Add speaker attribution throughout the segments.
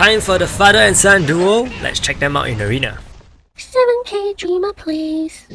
Speaker 1: Time for the father and son duo. Let's check them out in arena.
Speaker 2: 7K Dreamer, please.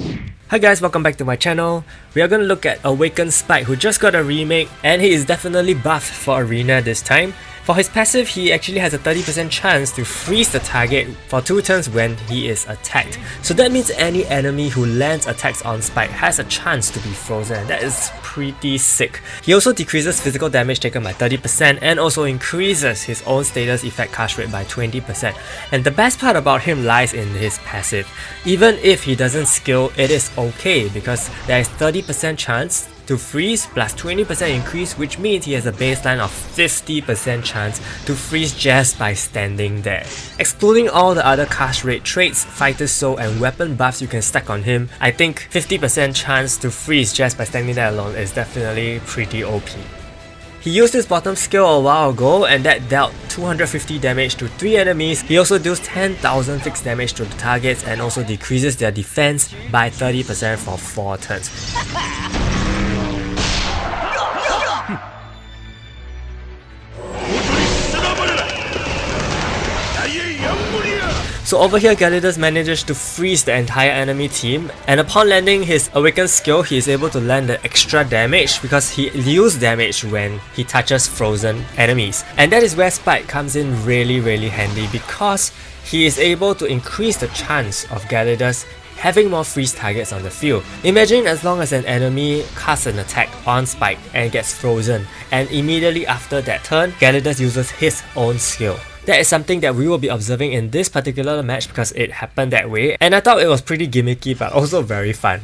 Speaker 1: Hi guys, welcome back to my channel. We are going to look at Awakened Spike, who just got a remake, and he is definitely buffed for arena this time. For his passive, he actually has a 30% chance to freeze the target for 2 turns when he is attacked. So that means any enemy who lands attacks on Spike has a chance to be frozen. That is pretty sick. He also decreases physical damage taken by 30% and also increases his own status effect cast rate by 20%. And the best part about him lies in his passive. Even if he doesn't skill, it is okay because there is 30% chance to freeze plus 20% increase, which means he has a baseline of 50% chance to freeze just by standing there. Excluding all the other cast rate traits, fighter soul and weapon buffs you can stack on him, I think 50% chance to freeze just by standing there alone is definitely pretty OP. He used his bottom skill a while ago and that dealt 250 damage to 3 enemies. He also deals 10,000 fixed damage to the targets and also decreases their defense by 30% for 4 turns. So over here, Gelidus manages to freeze the entire enemy team, and upon landing his Awakened skill, he is able to land the extra damage because he deals damage when he touches frozen enemies. And that is where Spike comes in really handy because he is able to increase the chance of Gelidus having more freeze targets on the field. Imagine as long as an enemy casts an attack on Spike and gets frozen, and immediately after that turn, Gelidus uses his own skill. That is something that we will be observing in this particular match because it happened that way, and I thought it was pretty gimmicky but also very fun.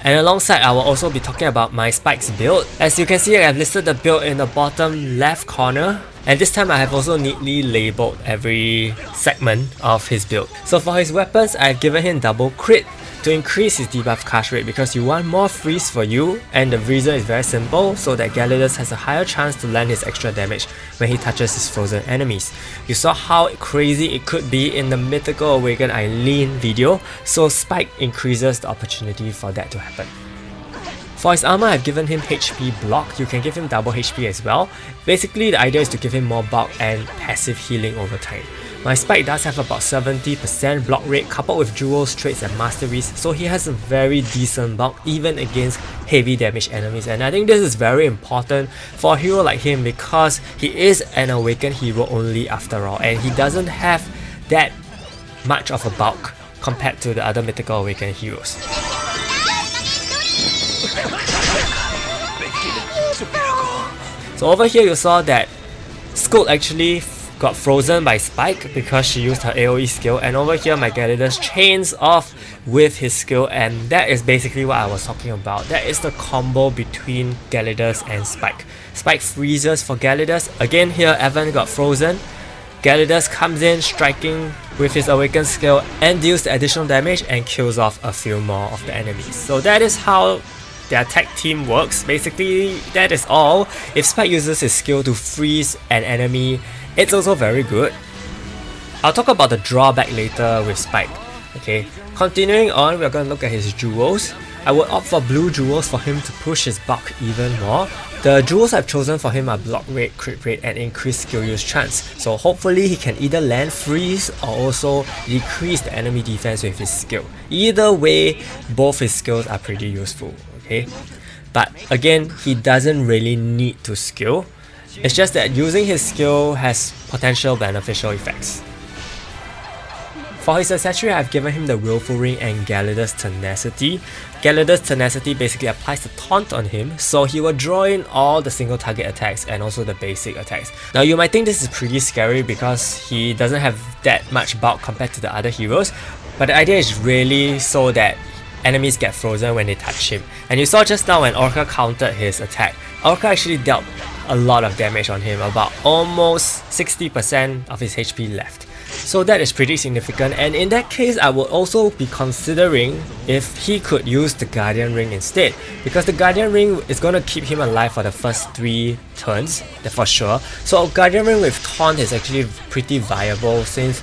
Speaker 1: And alongside, I will also be talking about my Spike's build. As you can see, I have listed the build in the bottom left corner, and this time I have also neatly labeled every segment of his build. So for his weapons, I have given him double crit to increase his debuff cast rate because you want more freeze for you, and the reason is very simple, so that Gelidus has a higher chance to land his extra damage when he touches his frozen enemies. You saw how crazy it could be in the Mythical Awakened Eileen video, so Spike increases the opportunity for that to happen. For his armor, I've given him HP block. You can give him double HP as well. Basically, the idea is to give him more bulk and passive healing over time. My Spike does have about 70% block rate coupled with jewels, traits and masteries, so he has a very decent bulk even against heavy damage enemies, and I think this is very important for a hero like him because he is an awakened hero only after all, and he doesn't have that much of a bulk compared to the other mythical awakened heroes. So over here you saw that Scold actually got frozen by Spike because she used her AoE skill, and over here my Gelidus chains off with his skill, and that is basically what I was talking about. That is the combo between Gelidus and Spike. Spike freezes for Gelidus. Again here, Evan got frozen. Gelidus comes in striking with his Awakened skill and deals the additional damage and kills off a few more of the enemies. So that is how their tag team works. Basically, that is all. If Spike uses his skill to freeze an enemy, it's also very good. I'll talk about the drawback later with Spike. Okay, continuing on, we're going to look at his jewels. I would opt for blue jewels for him to push his bulk even more. The jewels I've chosen for him are block rate, crit rate and increased skill use chance. So hopefully he can either land freeze or also decrease the enemy defense with his skill. Either way, both his skills are pretty useful. Okay, but again, he doesn't really need to skill. It's just that using his skill has potential beneficial effects. For his accessory, I've given him the Willful Ring and Gelidus Tenacity. Gelidus Tenacity basically applies the taunt on him, so he will draw in all the single target attacks and also the basic attacks. Now you might think this is pretty scary because he doesn't have that much bulk compared to the other heroes, but the idea is really so that enemies get frozen when they touch him. And you saw just now when Orca countered his attack, Orca actually dealt a lot of damage on him, about almost 60% of his HP left. So that is pretty significant, and in that case I would also be considering if he could use the Guardian Ring instead, because the Guardian Ring is going to keep him alive for the first 3 turns, for sure. So Guardian Ring with Taunt is actually pretty viable since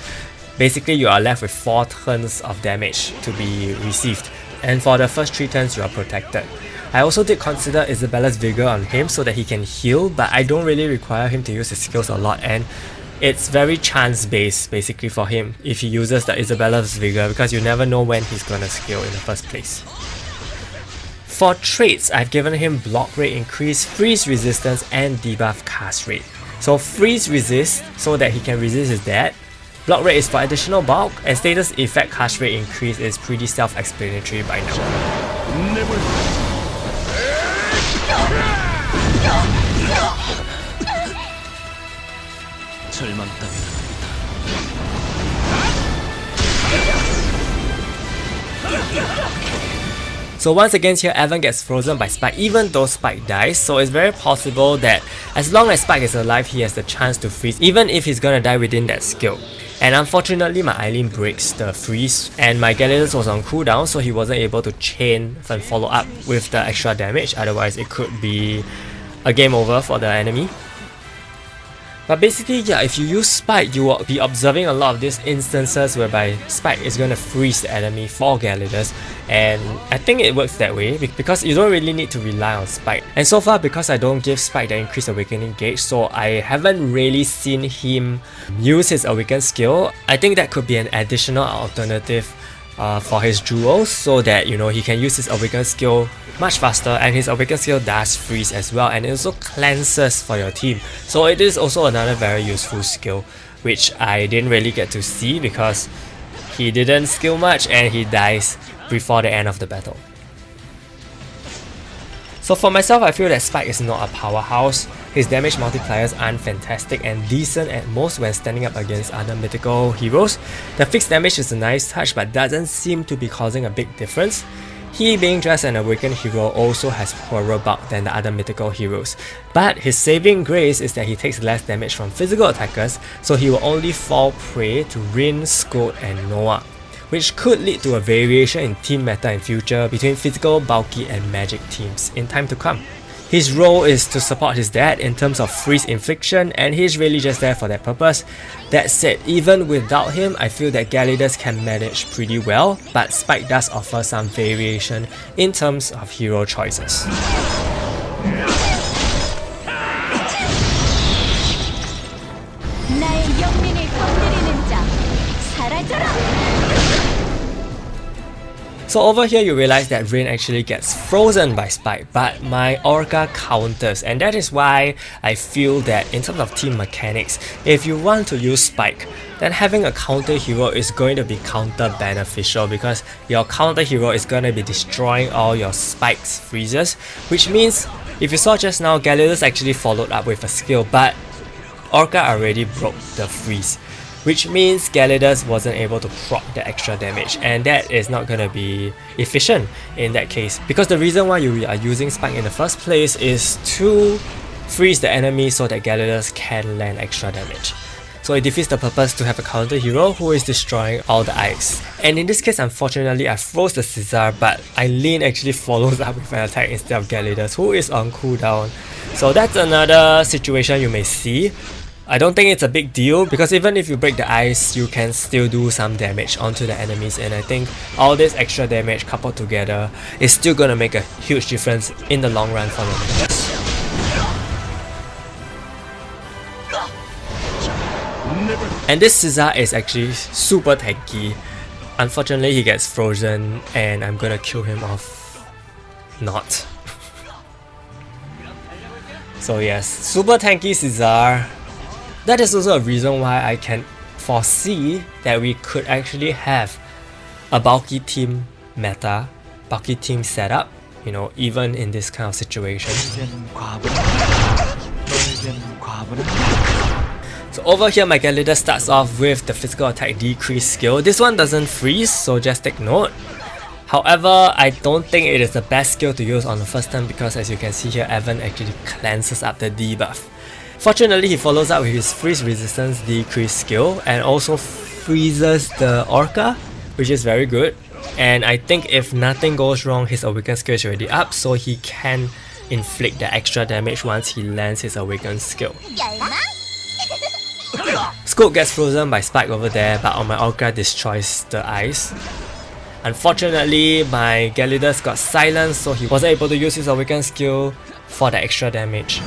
Speaker 1: basically you are left with 4 turns of damage to be received, and for the first 3 turns you are protected. I also did consider Isabella's Vigor on him so that he can heal, but I don't really require him to use his skills a lot, and it's very chance based basically for him if he uses the Isabella's Vigor, because you never know when he's gonna skill in the first place. For traits, I've given him block rate increase, freeze resistance, and debuff cast rate. So freeze resist so that he can resist his dad. Block rate is for additional bulk, and status effect cast rate increase is pretty self-explanatory by now. So once again here, Evan gets frozen by Spike even though Spike dies, so it's very possible that as long as Spike is alive, he has the chance to freeze even if he's gonna die within that skill. And unfortunately my Eileen breaks the freeze and my Gelidus was on cooldown, so he wasn't able to chain and follow up with the extra damage, otherwise it could be a game over for the enemy. But basically, yeah, if you use Spike, you will be observing a lot of these instances whereby Spike is going to freeze the enemy for Gelidus, and I think it works that way because you don't really need to rely on Spike. And so far, because I don't give Spike the increased awakening gauge, so I haven't really seen him use his awaken skill. I think that could be an additional alternative for his jewels, so that he can use his awaken skill much faster, and his awaken skill does freeze as well, and it also cleanses for your team. So it is also another very useful skill, which I didn't really get to see because he didn't skill much and he dies before the end of the battle. So for myself, I feel that Spike is not a powerhouse. His damage multipliers aren't fantastic and decent at most when standing up against other mythical heroes. The fixed damage is a nice touch but doesn't seem to be causing a big difference. He, being just an awakened hero, also has poorer bulk than the other mythical heroes. But his saving grace is that he takes less damage from physical attackers, so he will only fall prey to Rin, Scold, and Noah, which could lead to a variation in team meta in future between physical, bulky, and magic teams in time to come. His role is to support his dad in terms of freeze infliction, and he's really just there for that purpose. That said, even without him, I feel that Gelidus can manage pretty well, but Spike does offer some variation in terms of hero choices. So over here you realize that Rin actually gets frozen by Spike, but my Orca counters, and that is why I feel that in terms of team mechanics, if you want to use Spike, then having a counter hero is going to be counter beneficial because your counter hero is going to be destroying all your Spike's freezes, which means if you saw just now, Gelidus actually followed up with a skill, but Orca already broke the freeze, which means Gelidus wasn't able to proc the extra damage, and that is not gonna be efficient in that case, because the reason why you are using Spike in the first place is to freeze the enemy so that Gelidus can land extra damage. So it defeats the purpose to have a counter hero who is destroying all the ice. And in this case, unfortunately, I froze the Caesar, but Eileen actually follows up with an attack instead of Gelidus, who is on cooldown. So that's another situation you may see. I don't think it's a big deal because even if you break the ice, you can still do some damage onto the enemies, and I think all this extra damage coupled together is still gonna make a huge difference in the long run for the matches. And this Caesar is actually super tanky. Unfortunately, he gets frozen and I'm gonna kill him off. Not. So yes, super tanky Caesar. That is also a reason why I can foresee that we could actually have a bulky team meta, bulky team setup, even in this kind of situation. So over here my Gelidus starts off with the physical attack decrease skill. This one doesn't freeze, so just take note. However, I don't think it is the best skill to use on the first turn because as you can see here, Evan actually cleanses up the debuff. Fortunately, he follows up with his freeze resistance decrease skill and also freezes the Orca, which is very good. And I think if nothing goes wrong, his awaken skill is already up, so he can inflict the extra damage once he lands his awaken skill. Scope gets frozen by Spike over there, but on my Orca destroys the ice. Unfortunately, my Gelidus got silenced, so he wasn't able to use his awaken skill for the extra damage.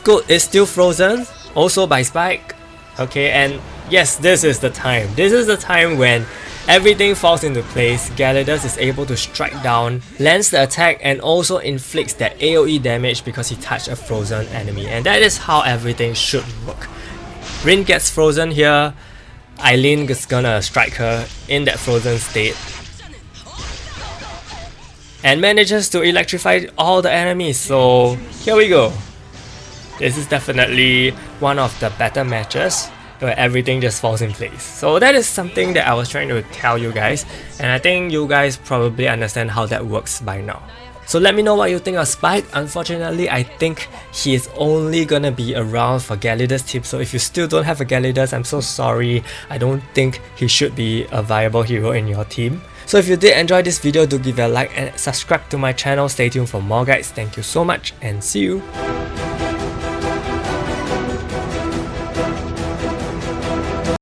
Speaker 1: Scout is still frozen, also by Spike. Okay, and yes, this is the time. This is the time when everything falls into place. Gelidus is able to strike down, lands the attack, and also inflicts that AoE damage because he touched a frozen enemy. And that is how everything should work. Rin gets frozen here. Eileen is gonna strike her in that frozen state and manages to electrify all the enemies. So here we go. This is definitely one of the better matches where everything just falls in place. So that is something that I was trying to tell you guys, and I think you guys probably understand how that works by now. So let me know what you think of Spike. Unfortunately, I think he is only gonna be around for Gelidus team, so if you still don't have a Gelidus, I'm so sorry. I don't think he should be a viable hero in your team. So if you did enjoy this video, do give it a like and subscribe to my channel. Stay tuned for more guides. Thank you so much and see you.